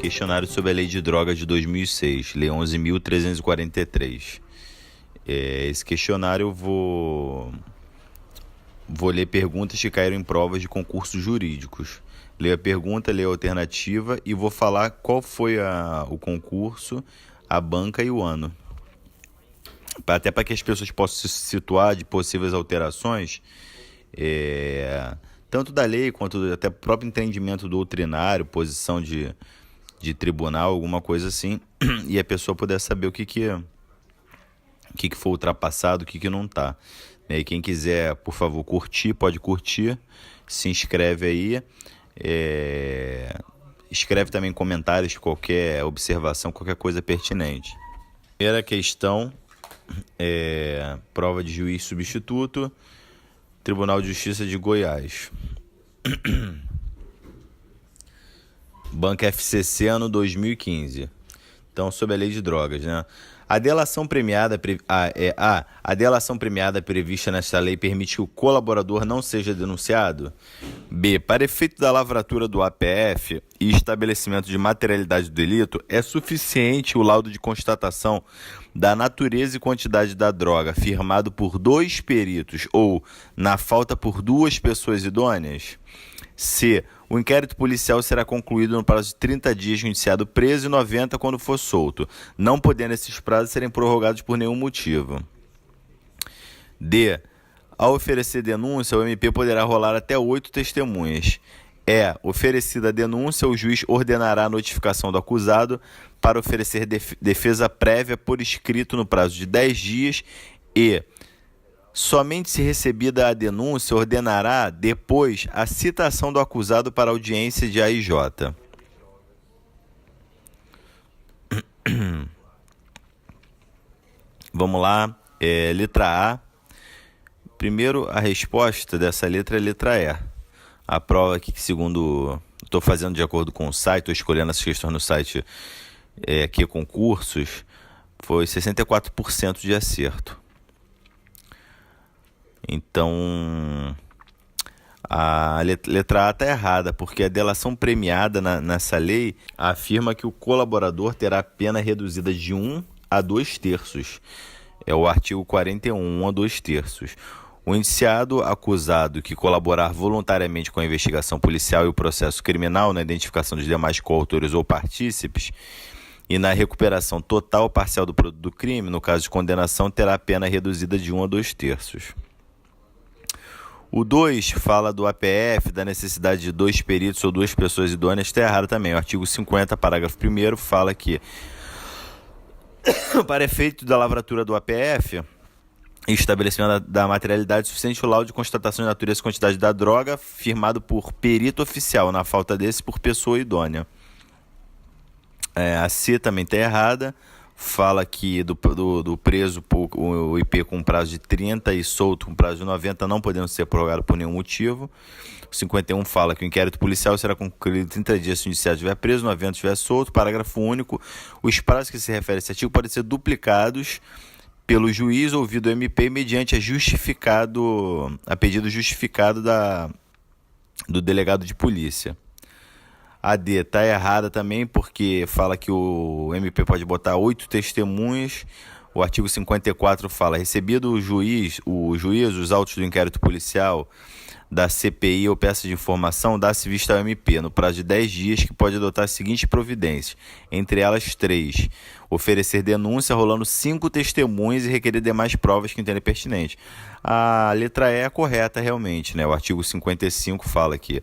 Questionário sobre a Lei de Drogas de 2006, Lei 11.343. Esse questionário eu vou ler perguntas que caíram em provas de concursos jurídicos. Leio a pergunta, leio a alternativa e vou falar qual foi o concurso, a banca e o ano. Até para que as pessoas possam se situar de possíveis alterações, tanto da lei quanto até próprio entendimento doutrinário, posição de tribunal, alguma coisa assim, e a pessoa puder saber o que foi ultrapassado, o que não está. E quem quiser, por favor, curtir, pode curtir, se inscreve aí, escreve também comentários, qualquer observação, qualquer coisa pertinente. Primeira questão, prova de juiz substituto, Tribunal de Justiça de Goiás. Banca FCC, ano 2015. Então, sobre a lei de drogas, né? A delação premiada prevista nesta lei permite que o colaborador não seja denunciado? B. Para efeito da lavratura do APF e estabelecimento de materialidade do delito, é suficiente o laudo de constatação da natureza e quantidade da droga firmado por 2 peritos ou, na falta, por 2 pessoas idôneas? C. O inquérito policial será concluído no prazo de 30 dias de indiciado preso e 90 quando for solto, não podendo esses prazos serem prorrogados por nenhum motivo. D. Ao oferecer denúncia, o MP poderá rolar até 8 testemunhas. Oferecida a denúncia, o juiz ordenará a notificação do acusado para oferecer defesa prévia por escrito no prazo de 10 dias e, somente se recebida a denúncia, ordenará depois a citação do acusado para audiência de AIJ. Vamos lá, letra A. Primeiro, a resposta dessa letra é letra E. A prova aqui, que segundo estou fazendo de acordo com o site, estou escolhendo essas questões no site aqui, concursos, foi 64% de acerto. Então, a letra A está errada, porque a delação premiada nessa lei afirma que o colaborador terá pena reduzida de 1 a 2 terços. É o artigo 41, 1 a 2 terços. O indiciado acusado que colaborar voluntariamente com a investigação policial e o processo criminal na identificação dos demais coautores ou partícipes e na recuperação total ou parcial do produto do crime, no caso de condenação, terá a pena reduzida de 1 a 2 terços. O 2 fala do APF, da necessidade de 2 peritos ou 2 pessoas idôneas, está errado também. O artigo 50, parágrafo 1º, fala que, para efeito da lavratura do APF, estabelecimento da materialidade suficiente, o laudo de constatação de natureza e quantidade da droga, firmado por perito oficial, na falta desse, por pessoa idônea. A C também está errada. Fala aqui do preso, o IP com prazo de 30 e solto com prazo de 90, não podendo ser prorrogado por nenhum motivo. O 51 fala que o inquérito policial será concluído em 30 dias se o indiciado estiver preso, 90 estiver solto. Parágrafo único. Os prazos que se refere a esse artigo podem ser duplicados pelo juiz ouvido o MP mediante a pedido justificado do delegado de polícia. A D está errada também, porque fala que o MP pode botar 8 testemunhas. O artigo 54 fala: recebido o juiz os autos do inquérito policial, da CPI ou peça de informação, dá-se vista ao MP no prazo de 10 dias, que pode adotar as seguintes providências, entre elas 3: oferecer denúncia rolando 5 testemunhas e requerer demais provas que entender pertinente. A letra E é correta realmente, né? O artigo 55 fala que,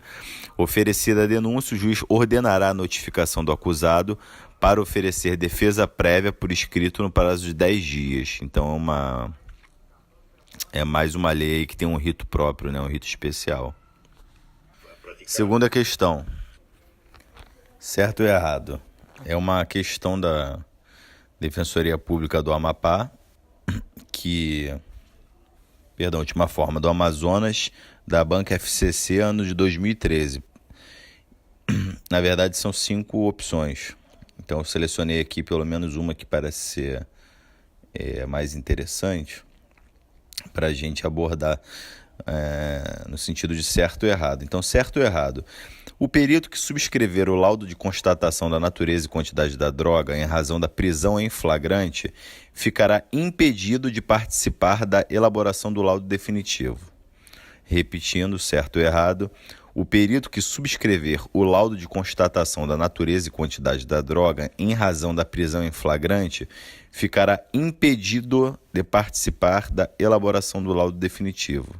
oferecida a denúncia, o juiz ordenará a notificação do acusado para oferecer defesa prévia por escrito no prazo de 10 dias. Então é mais uma lei que tem um rito próprio, né? Um rito especial. Segunda questão. Certo ou errado? É uma questão da Defensoria Pública do Amapá, última forma, do Amazonas, da Banca FCC, ano de 2013. Na verdade, são 5 opções. Então, eu selecionei aqui pelo menos uma que parece ser mais interessante para a gente abordar no sentido de certo ou errado. Então, certo ou errado? O perito que subscrever o laudo de constatação da natureza e quantidade da droga em razão da prisão em flagrante ficará impedido de participar da elaboração do laudo definitivo. Repetindo, certo ou errado, o perito que subscrever o laudo de constatação da natureza e quantidade da droga em razão da prisão em flagrante ficará impedido de participar da elaboração do laudo definitivo.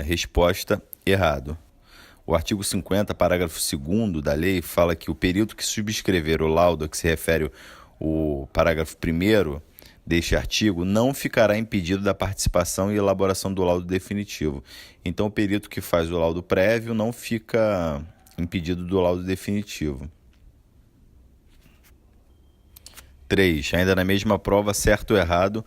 Resposta: errado. O artigo 50, parágrafo 2º da lei fala que o perito que subscrever o laudo a que se refere o parágrafo 1º deste artigo não ficará impedido da participação e elaboração do laudo definitivo. Então, o perito que faz o laudo prévio não fica impedido do laudo definitivo. 3. Ainda na mesma prova, certo ou errado,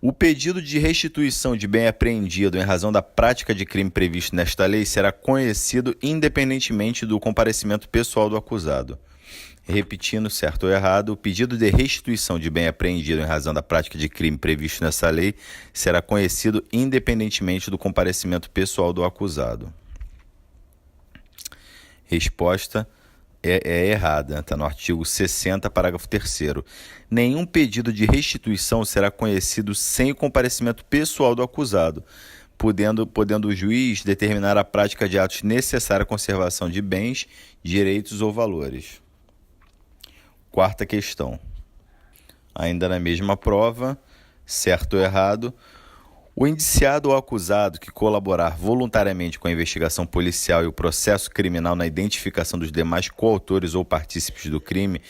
o pedido de restituição de bem apreendido em razão da prática de crime previsto nesta lei será conhecido independentemente do comparecimento pessoal do acusado. Repetindo, certo ou errado, o pedido de restituição de bem apreendido em razão da prática de crime previsto nessa lei será conhecido independentemente do comparecimento pessoal do acusado. Resposta é errada, está no artigo 60, parágrafo 3º. Nenhum pedido de restituição será conhecido sem o comparecimento pessoal do acusado, podendo o juiz determinar a prática de atos necessários à conservação de bens, direitos ou valores. Quarta questão. Ainda na mesma prova, certo ou errado, o indiciado ou acusado que colaborar voluntariamente com a investigação policial e o processo criminal na identificação dos demais coautores ou partícipes do crime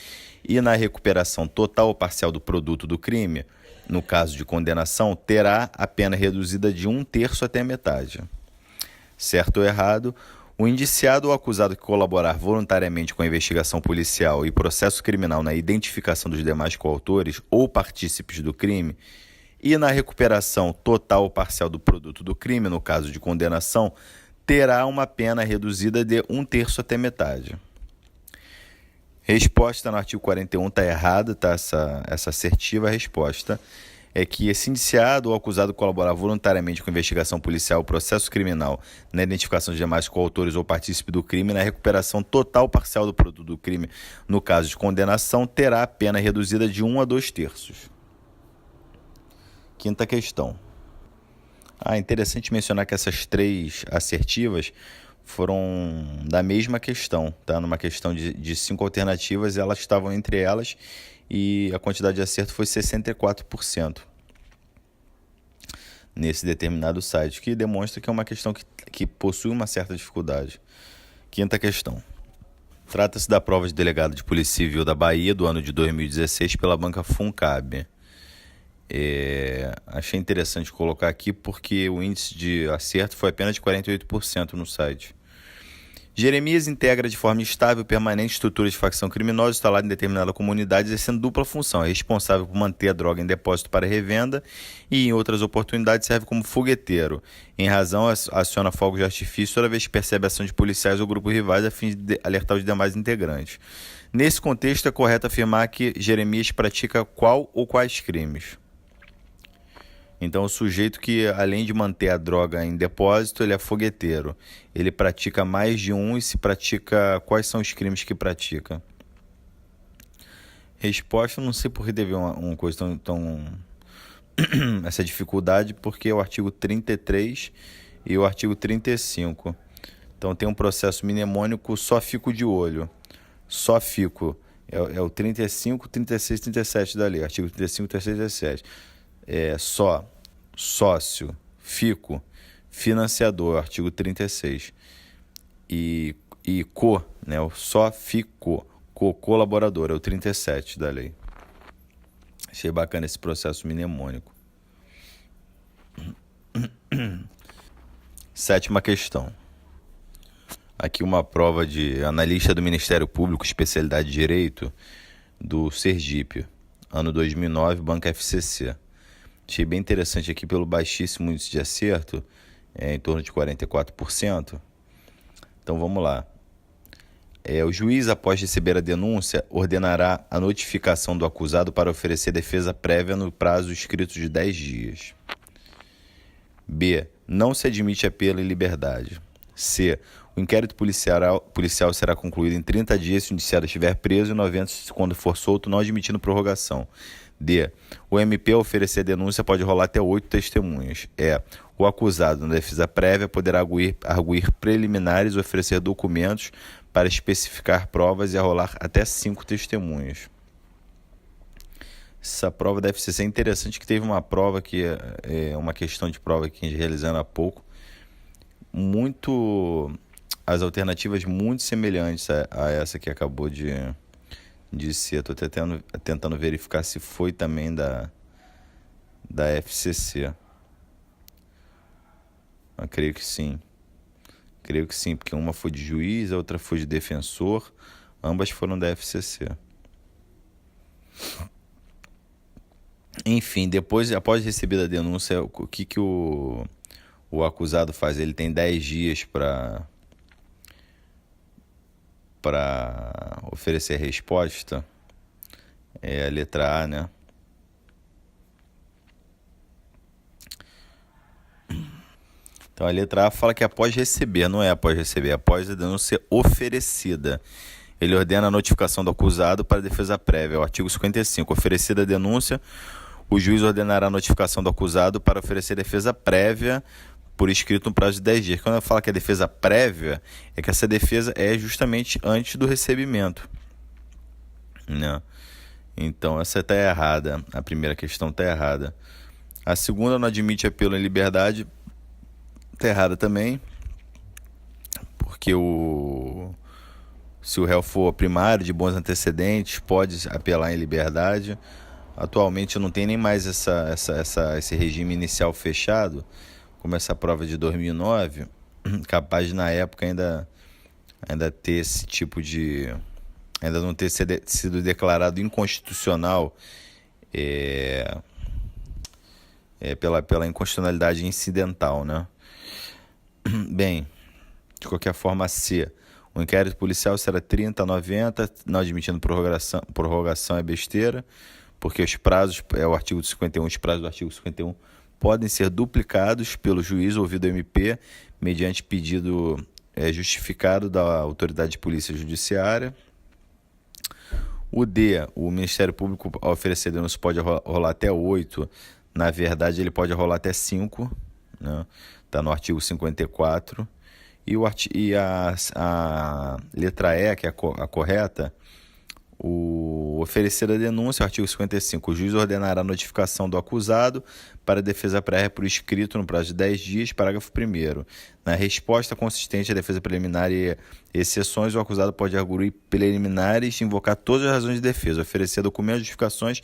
e na recuperação total ou parcial do produto do crime, no caso de condenação, terá a pena reduzida de 1/3 até metade. Certo ou errado, o indiciado ou acusado que colaborar voluntariamente com a investigação policial e processo criminal na identificação dos demais coautores ou partícipes do crime e na recuperação total ou parcial do produto do crime, no caso de condenação, terá uma pena reduzida de 1/3 até metade. Resposta no artigo 41 está errada, tá? Essa assertiva resposta é que esse indiciado ou acusado colaborar voluntariamente com a investigação policial, processo criminal, na identificação de demais coautores ou partícipes do crime, na recuperação total ou parcial do produto do crime, no caso de condenação, terá a pena reduzida de 1 a 2/3. Quinta questão. Interessante mencionar que essas 3 assertivas foram da mesma questão, tá? Numa questão de 5 alternativas, elas estavam entre elas e a quantidade de acerto foi 64% nesse determinado site, que demonstra que é uma questão que possui uma certa dificuldade. Quinta questão. Trata-se da prova de delegado de Polícia Civil da Bahia do ano de 2016 pela banca Funcab. Achei interessante colocar aqui porque o índice de acerto foi apenas de 48% no site. Jeremias integra de forma estável e permanente estrutura de facção criminosa instalada em determinada comunidade, exercendo dupla função. É responsável por manter a droga em depósito para revenda e, em outras oportunidades, serve como fogueteiro. Em razão, aciona fogos de artifício toda vez que percebe a ação de policiais ou grupos rivais a fim de alertar os demais integrantes. Nesse contexto, é correto afirmar que Jeremias pratica qual ou quais crimes? Então, o sujeito que, além de manter a droga em depósito, ele é fogueteiro. Ele pratica mais de um e se pratica... Quais são os crimes que pratica? Resposta, não sei por que teve uma coisa tão essa dificuldade, porque é o artigo 33 e o artigo 35. Então, tem um processo mnemônico, só fico de olho. Só fico. É o 35, 36 e 37 da lei. Artigo 35, 36 e 37. Só, sócio, fico, financiador, artigo 36. E co, né, o só fico, colaborador, é o 37 da lei. Achei bacana esse processo mnemônico. Sétima questão. Aqui uma prova de analista do Ministério Público, especialidade de Direito, do Sergipe, ano 2009, Banca FCC. Achei bem interessante aqui pelo baixíssimo índice de acerto, em torno de 44%. Então vamos lá. O juiz, após receber a denúncia, ordenará a notificação do acusado para oferecer defesa prévia no prazo escrito de 10 dias. B. Não se admite apelo em liberdade. C. O inquérito policial será concluído em 30 dias se o indiciado estiver preso e 90 quando for solto, não admitindo prorrogação. D. O MP, ao oferecer denúncia, pode rolar até 8 testemunhas. E. O acusado, na defesa prévia, poderá arguir preliminares ou oferecer documentos para especificar provas e arrolar até 5 testemunhas. Essa prova deve ser interessante, que teve uma prova que uma questão de prova que a gente realizando há pouco, as alternativas muito semelhantes a essa que acabou de ser. Estou tentando verificar se foi também da FCC. Eu creio que sim. Porque uma foi de juiz, a outra foi de defensor. Ambas foram da FCC. Enfim, após receber a denúncia, o que o acusado faz? Ele tem 10 dias para oferecer resposta. É a letra A, né? Então a letra A fala que após receber, não é após receber, é após a denúncia oferecida. Ele ordena a notificação do acusado para a defesa prévia. O artigo 55. Oferecida a denúncia, o juiz ordenará a notificação do acusado para oferecer defesa prévia por escrito no prazo de 10 dias. Quando eu falo que é defesa prévia, é que essa defesa é justamente antes do recebimento, né? Então essa está errada. A primeira questão está errada. A segunda, não admite apelo em liberdade. Está errada também, porque se o réu for primário, de bons antecedentes, pode apelar em liberdade. Atualmente não tem nem mais esse regime inicial fechado, como essa prova de 2009, capaz de na época ainda ter esse tipo de... ainda não ter sido declarado inconstitucional pela inconstitucionalidade incidental, né? Bem, de qualquer forma, C. O inquérito policial será 30 a 90, não admitindo prorrogação é besteira, porque os prazos, o artigo 51, os prazos do artigo 51 podem ser duplicados pelo juiz ouvido MP, mediante pedido justificado da autoridade de polícia judiciária. O D, o Ministério Público, ao oferecer denúncia, pode rolar até 8, na verdade ele pode rolar até 5, né? Está no artigo 54. E a letra E, que é a correta, o oferecer a denúncia, artigo 55. O juiz ordenará a notificação do acusado para a defesa prévia por escrito no prazo de 10 dias, parágrafo 1º. Na resposta consistente à defesa preliminar e exceções, o acusado pode arguir preliminares, invocar todas as razões de defesa, oferecer documentos, justificações,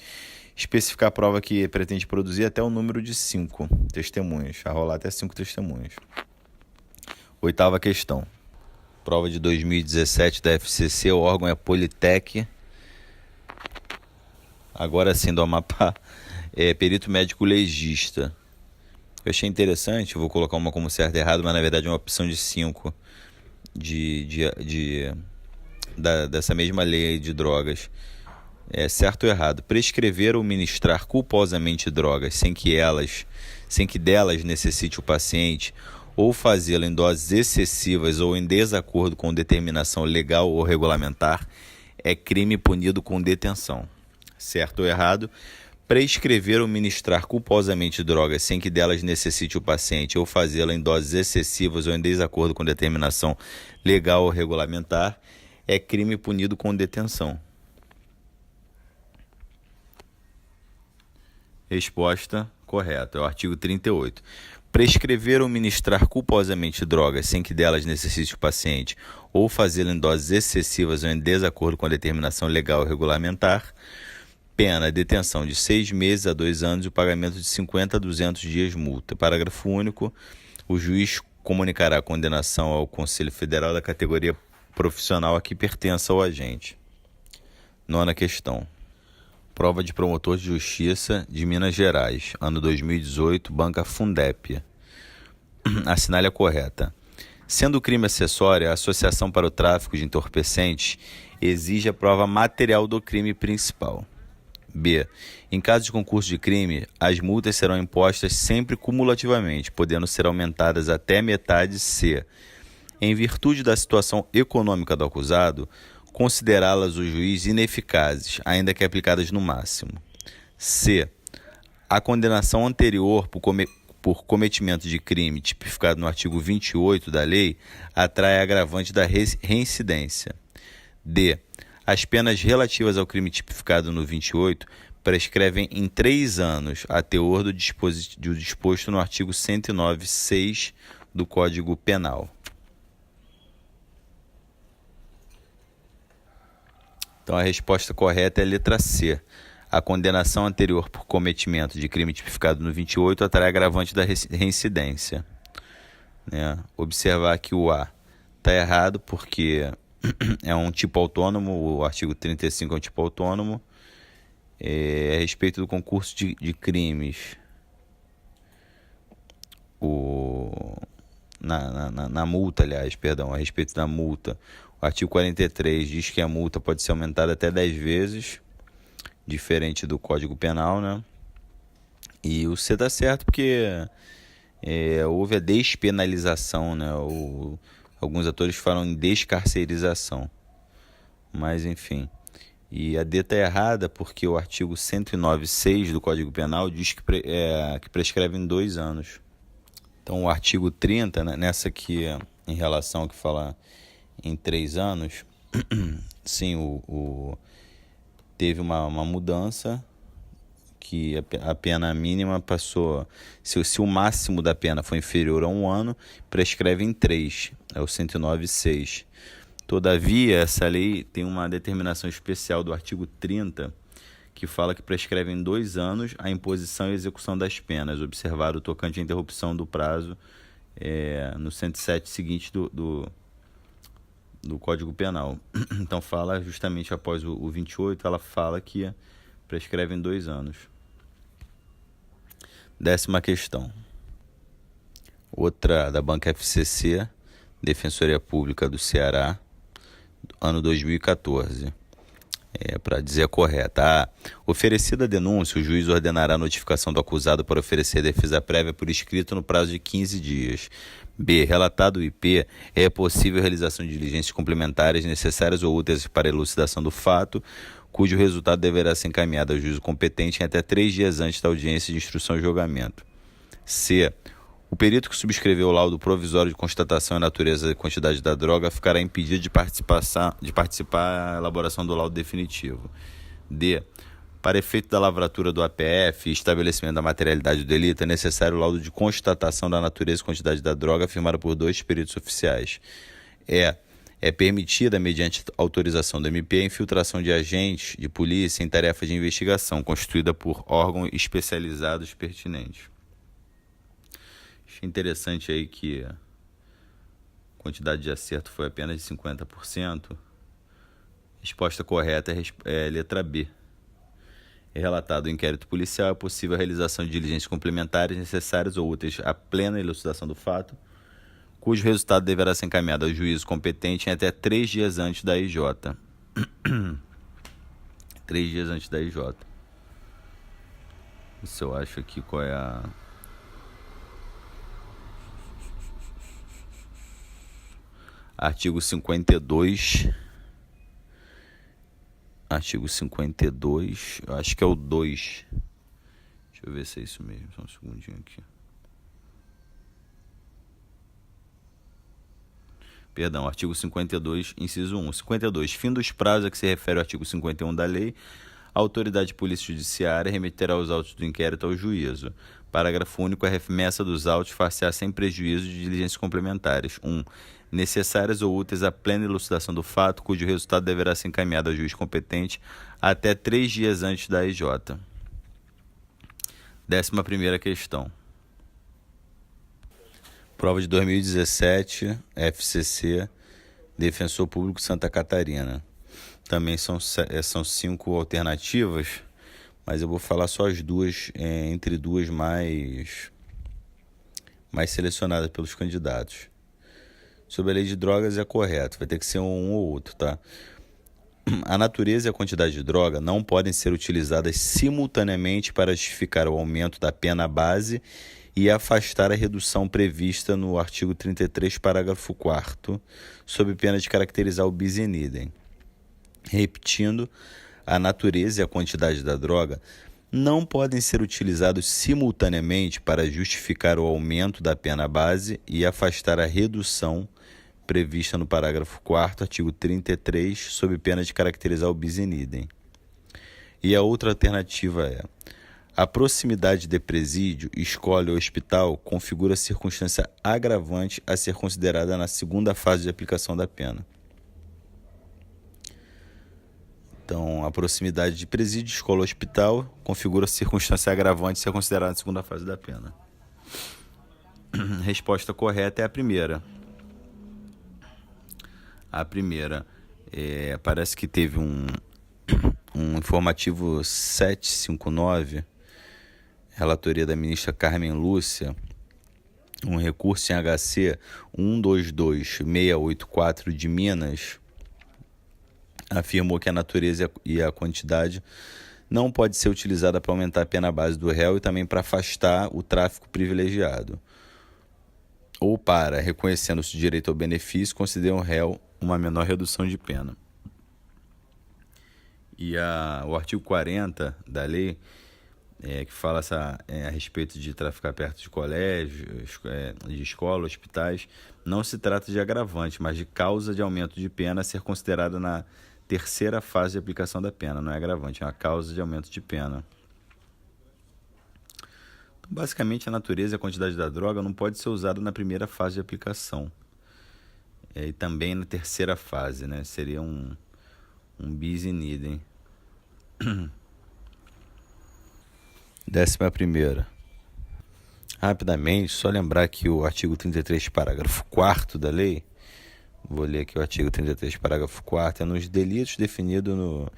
especificar a prova que pretende produzir até o número de 5 testemunhas, a rolar até 5 testemunhas. 8ª questão. Prova de 2017 da FCC, o órgão é Politec. Agora sim, do Amapá, perito médico legista. Eu achei interessante, vou colocar uma como certa e errada, mas na verdade é uma opção de 5 dessa mesma lei de drogas. Certo ou errado? Prescrever ou ministrar culposamente drogas sem que delas necessite o paciente, ou fazê-lo em doses excessivas ou em desacordo com determinação legal ou regulamentar, é crime punido com detenção. Certo ou errado? Prescrever ou ministrar culposamente drogas sem que delas necessite o paciente, ou fazê-lo em doses excessivas ou em desacordo com determinação legal ou regulamentar, é crime punido com detenção. Resposta correta, é o artigo 38. Prescrever ou ministrar culposamente drogas sem que delas necessite o paciente, ou fazê-lo em doses excessivas ou em desacordo com a determinação legal ou regulamentar, pena, detenção de 6 meses a 2 anos e o pagamento de 50 a 200 dias multa. Parágrafo único. O juiz comunicará a condenação ao Conselho Federal da categoria profissional a que pertença o agente. 9ª questão. Prova de promotor de justiça de Minas Gerais, ano 2018, banca Fundep. Assinale a correta. Sendo crime acessório, a associação para o tráfico de entorpecentes exige a prova material do crime principal. B. Em caso de concurso de crime, as multas serão impostas sempre cumulativamente, podendo ser aumentadas até metade. C. em virtude da situação econômica do acusado, considerá-las o juiz ineficazes, ainda que aplicadas no máximo. C. A condenação anterior por cometimento de crime tipificado no artigo 28 da lei atrai agravante da reincidência. D. As penas relativas ao crime tipificado no 28 prescrevem em 3 anos a teor do disposto no artigo 109.6 do Código Penal. Então a resposta correta é a letra C. A condenação anterior por cometimento de crime tipificado no 28 atrai agravante da reincidência. Observar que o A está errado porque é um tipo autônomo, o artigo 35 é um tipo autônomo. A respeito do concurso de crimes, na multa, a respeito da multa, o artigo 43 diz que a multa pode ser aumentada até 10 vezes, diferente do Código Penal, né? E o C está certo porque houve a despenalização, né? Alguns atores falam em descarcerização, mas enfim. E a D está errada porque o artigo 109.6 do Código Penal diz que prescreve em 2 anos. Então o artigo 30, né, nessa aqui, em relação ao que fala em 3 anos, sim, teve uma mudança que a pena mínima passou, se o máximo da pena for inferior a 1 ano, prescreve em 3, é o 109.6. Todavia, essa lei tem uma determinação especial do artigo 30, que fala que prescreve em 2 anos a imposição e execução das penas, observado o tocante à interrupção do prazo no 107 seguinte do Código Penal. Então fala justamente após o 28, ela fala que prescreve em 2 anos. 10ª questão. Outra da Banca FCC, Defensoria Pública do Ceará, ano 2014. Para dizer a correta. Oferecida a denúncia, o juiz ordenará a notificação do acusado para oferecer defesa prévia por escrito no prazo de 15 dias. B. Relatado o IP, é possível a realização de diligências complementares necessárias ou úteis para a elucidação do fato, cujo resultado deverá ser encaminhado ao juízo competente em até 3 dias antes da audiência de instrução e julgamento. C. O perito que subscreveu o laudo provisório de constatação e natureza e quantidade da droga ficará impedido de participar da elaboração do laudo definitivo. D. Para efeito da lavratura do APF e estabelecimento da materialidade do delito, é necessário o laudo de constatação da natureza e quantidade da droga firmado por 2 peritos oficiais. É permitida, mediante autorização do MP, a infiltração de agentes de polícia em tarefa de investigação, constituída por órgãos especializados pertinentes. Achei interessante aí que a quantidade de acerto foi apenas de 50%. Resposta correta é letra B. É relatado o inquérito policial, é possível a realização de diligências complementares necessárias ou úteis à plena elucidação do fato, cujo resultado deverá ser encaminhado ao juízo competente em até 3 dias antes da IJ. 3 dias antes da IJ. Isso eu acho aqui qual é a... Artigo 52. Artigo 52. Eu acho que é o 2. Deixa eu ver se é isso mesmo. Só um segundinho aqui. Perdão, artigo 52, inciso 1. 52. Fim dos prazos a que se refere o artigo 51 da lei, a autoridade de polícia judiciária remeterá os autos do inquérito ao juízo. Parágrafo único. A remessa dos autos far-se-á sem prejuízo de diligências complementares. 1. Necessárias ou úteis à plena elucidação do fato, cujo resultado deverá ser encaminhado ao juiz competente até 3 dias antes da IJ. 11ª questão. Prova de 2017, FCC, Defensor Público de Santa Catarina. Também são 5 alternativas, mas eu vou falar só as duas, entre duas mais selecionadas pelos candidatos. Sobre a lei de drogas é correto, vai ter que ser um ou outro, tá? A natureza e a quantidade de droga não podem ser utilizadas simultaneamente para justificar o aumento da pena base e afastar a redução prevista no artigo 33, parágrafo 4º, sob pena de caracterizar o bis in idem. Repetindo, a natureza e a quantidade da droga não podem ser utilizados simultaneamente para justificar o aumento da pena base e afastar a redução prevista no parágrafo 4º, artigo 33, sob pena de caracterizar o bis in idem. E a outra alternativa é: a proximidade de presídio, escola ou hospital configura circunstância agravante a ser considerada na segunda fase de aplicação da pena. Então, a proximidade de presídio, escola ou hospital configura circunstância agravante a ser considerada na segunda fase da pena. A resposta correta é a primeira. Parece que teve um informativo 759, relatoria da ministra Carmen Lúcia, um recurso em HC 122684 de Minas, afirmou que a natureza e a quantidade não pode ser utilizada para aumentar a pena base do réu e também para afastar o tráfico privilegiado, ou para, reconhecendo-se o direito ao benefício, considerar o réu uma menor redução de pena. E o artigo 40 da lei, que fala a respeito de traficar perto de colégios, de escola, hospitais, não se trata de agravante, mas de causa de aumento de pena a ser considerada na terceira fase de aplicação da pena. Não é agravante, é uma causa de aumento de pena. Então, basicamente, a natureza e a quantidade da droga não pode ser usada na primeira fase de aplicação. E também na terceira fase, né? Seria um bis in idem. 11ª. Rapidamente, só lembrar que o artigo 33, parágrafo 4º da lei, vou ler aqui o artigo 33, parágrafo 4º, é nos delitos definidos no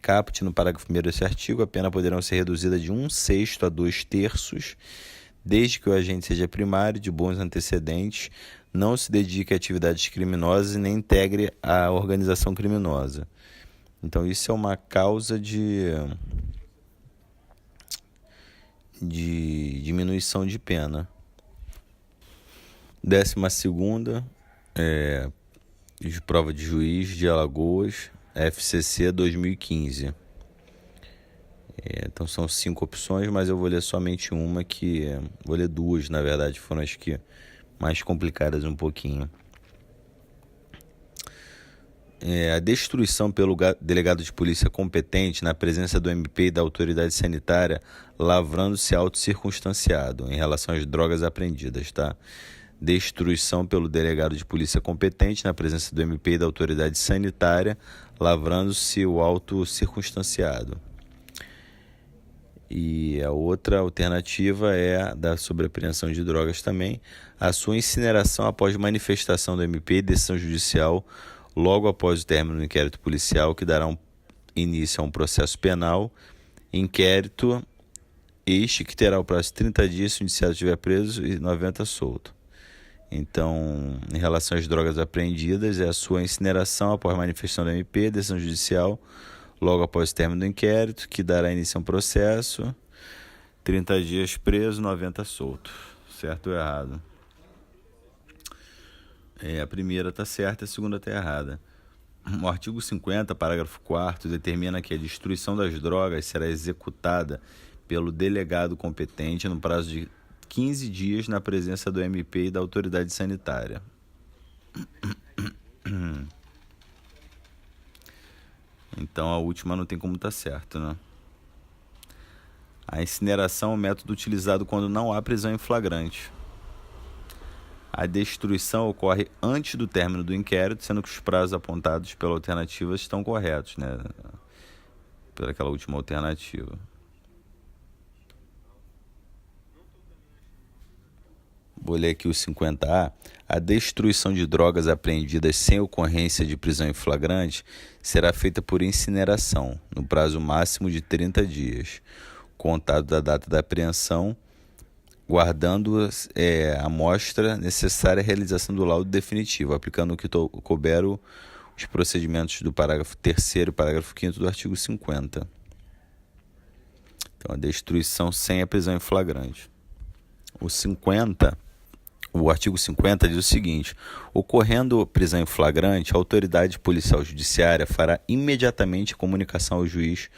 caput, no parágrafo 1º desse artigo, a pena poderá ser reduzida de 1/6 a 2/3, desde que o agente seja primário, de bons antecedentes, não se dedique a atividades criminosas e nem integre a organização criminosa. Então, isso é uma causa de diminuição de pena. 12ª, de prova de juiz de Alagoas, FCC 2015. Então são 5 opções, mas eu vou ler somente uma, vou ler 2, na verdade, foram as que mais complicadas um pouquinho. A destruição pelo delegado de polícia competente na presença do MP e da autoridade sanitária, lavrando-se auto circunstanciado em relação às drogas apreendidas, tá? Destruição pelo delegado de polícia competente na presença do MP e da autoridade sanitária, lavrando-se o auto circunstanciado. E a outra alternativa é a da sobreapreensão de drogas também, a sua incineração após manifestação do MP e decisão judicial logo após o término do inquérito policial, que dará início a um processo penal, inquérito este que terá o prazo de 30 dias se o indiciado estiver preso e 90 solto. Então, em relação às drogas apreendidas, é a sua incineração após manifestação do MP, decisão judicial, logo após o término do inquérito, que dará início a um processo, 30 dias preso, 90 solto. Certo ou errado? A primeira está certa, a segunda está errada. O artigo 50, parágrafo 4º, determina que a destruição das drogas será executada pelo delegado competente no prazo de 15 dias na presença do MP e da autoridade sanitária. Então a última não tem como estar certo, né? A incineração é um método utilizado quando não há prisão em flagrante. A destruição ocorre antes do término do inquérito, sendo que os prazos apontados pela alternativa estão corretos, né? Pelaquela última alternativa. Vou ler aqui o 50A. A destruição de drogas apreendidas sem ocorrência de prisão em flagrante será feita por incineração, no prazo máximo de 30 dias, contado da data da apreensão, guardando a amostra necessária à realização do laudo definitivo, aplicando o que couber os procedimentos do parágrafo 3º e parágrafo 5º do artigo 50. Então, a destruição sem a prisão em flagrante. O artigo 50 diz o seguinte: ocorrendo prisão em flagrante, a autoridade policial judiciária fará imediatamente comunicação ao juiz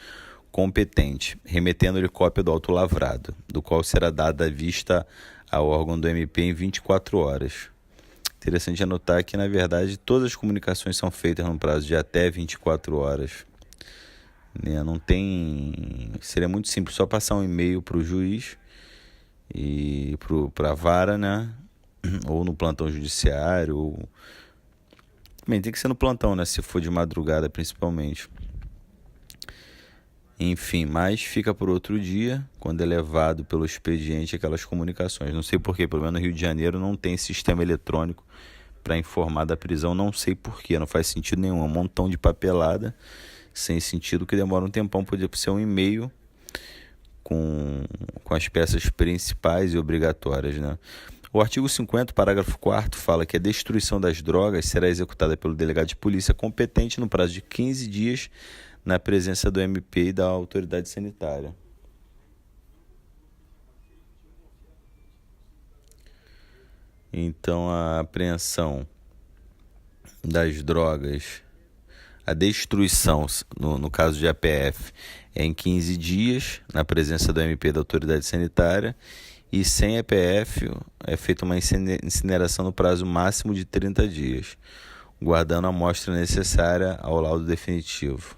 competente, remetendo-lhe cópia do auto lavrado, do qual será dada vista ao órgão do MP em 24 horas. Interessante anotar que, na verdade, todas as comunicações são feitas no prazo de até 24 horas. Não tem... Seria muito simples, só passar um e-mail para o juiz e para a vara, né? Ou no plantão judiciário, ou... Bem, tem que ser no plantão, né? Se for de madrugada, principalmente. Enfim, mas fica por outro dia, quando é levado pelo expediente aquelas comunicações. Não sei porquê, pelo menos no Rio de Janeiro não tem sistema eletrônico para informar da prisão, não sei porquê, não faz sentido nenhum. É um montão de papelada sem sentido que demora um tempão, podia ser um e-mail com as peças principais e obrigatórias, né? O artigo 50, parágrafo 4º, fala que a destruição das drogas será executada pelo delegado de polícia competente no prazo de 15 dias na presença do MP e da autoridade sanitária. Então, a apreensão das drogas, a destruição, no caso de APF, é em 15 dias, na presença do MP e da autoridade sanitária, e sem APF é feita uma incineração no prazo máximo de 30 dias, guardando a amostra necessária ao laudo definitivo.